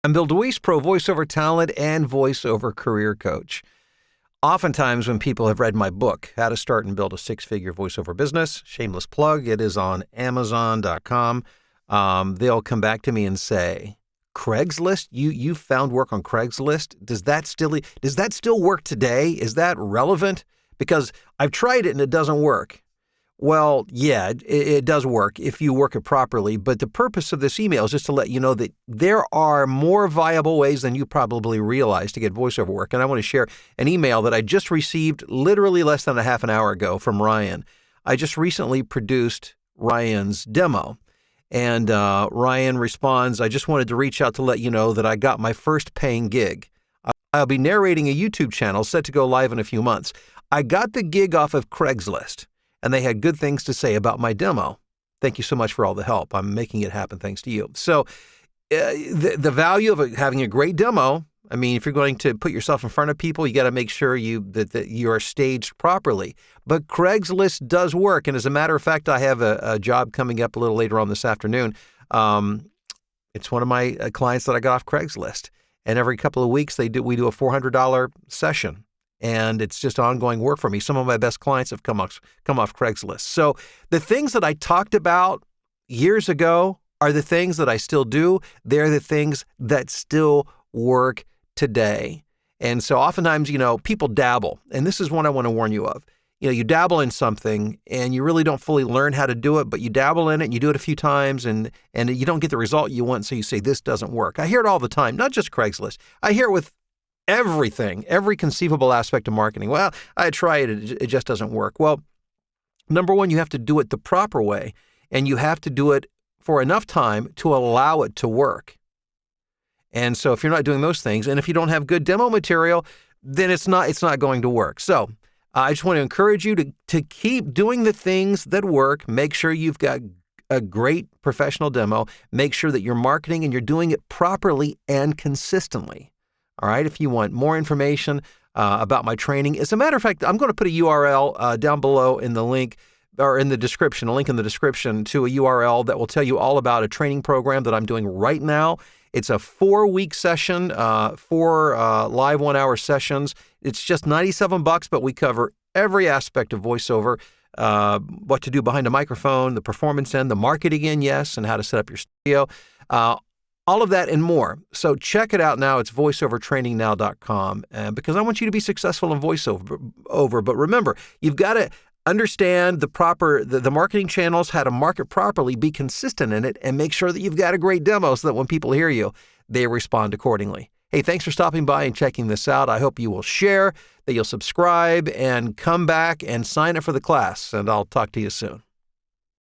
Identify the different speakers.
Speaker 1: I'm Bill DeWeese, pro voiceover talent and voiceover career coach. Oftentimes when people have read my book, How to Start and Build a Six-Figure Voiceover Business, shameless plug, it is on Amazon.com. They'll come back to me and say, Craigslist, you found work on Craigslist? Does that still work today? Is that relevant? Because I've tried it and it doesn't work. Well, yeah, it does work if you work it properly, but the purpose of this email is just to let you know that there are more viable ways than you probably realize to get voiceover work. And I want to share an email that I just received literally less than a half an hour ago from Ryan. I just recently produced Ryan's demo. And Ryan responds, I just wanted to reach out to let you know that I got my first paying gig. I'll be narrating a YouTube channel set to go live in a few months. I got the gig off of Craigslist, and they had good things to say about my demo. Thank you so much for all the help. I'm making it happen thanks to you. So the value of having a great demo, I mean, if you're going to put yourself in front of people, you got to make sure that you are staged properly. But Craigslist does work. And as a matter of fact, I have a job coming up a little later on this afternoon. It's one of my clients that I got off Craigslist. And every couple of weeks, we do a $400 session. And it's just ongoing work for me. Some of my best clients have come off Craigslist. So the things that I talked about years ago are the things that I still do. They're the things that still work today. And so oftentimes, people dabble. And this is one I want to warn you of. You dabble in something and you really don't fully learn how to do it, but you dabble in it and you do it a few times and you don't get the result you want. So you say, this doesn't work. I hear it all the time, not just Craigslist. I hear it with everything, every conceivable aspect of marketing. Well, I tried it, it just doesn't work. Well, number one, you have to do it the proper way, and you have to do it for enough time to allow it to work. And so if you're not doing those things, and if you don't have good demo material, then it's not going to work. So I just want to encourage you to keep doing the things that work. Make sure you've got a great professional demo. Make sure that you're marketing and you're doing it properly and consistently. All right, if you want more information about my training, as a matter of fact, I'm going to put a URL down below in the link or in the description, a link in the description to a URL that will tell you all about a training program that I'm doing right now. It's a 4-week session, 4 live 1-hour sessions. It's just $97, but we cover every aspect of voiceover, what to do behind a microphone, the performance end, the marketing end, yes, and how to set up your studio. All of that and more. So check it out now. It's voiceovertrainingnow.com because I want you to be successful in voiceover. But remember, you've got to understand the marketing channels, how to market properly, be consistent in it, and make sure that you've got a great demo so that when people hear you, they respond accordingly. Hey, thanks for stopping by and checking this out. I hope you will share, that you'll subscribe, and come back and sign up for the class. And I'll talk to you soon.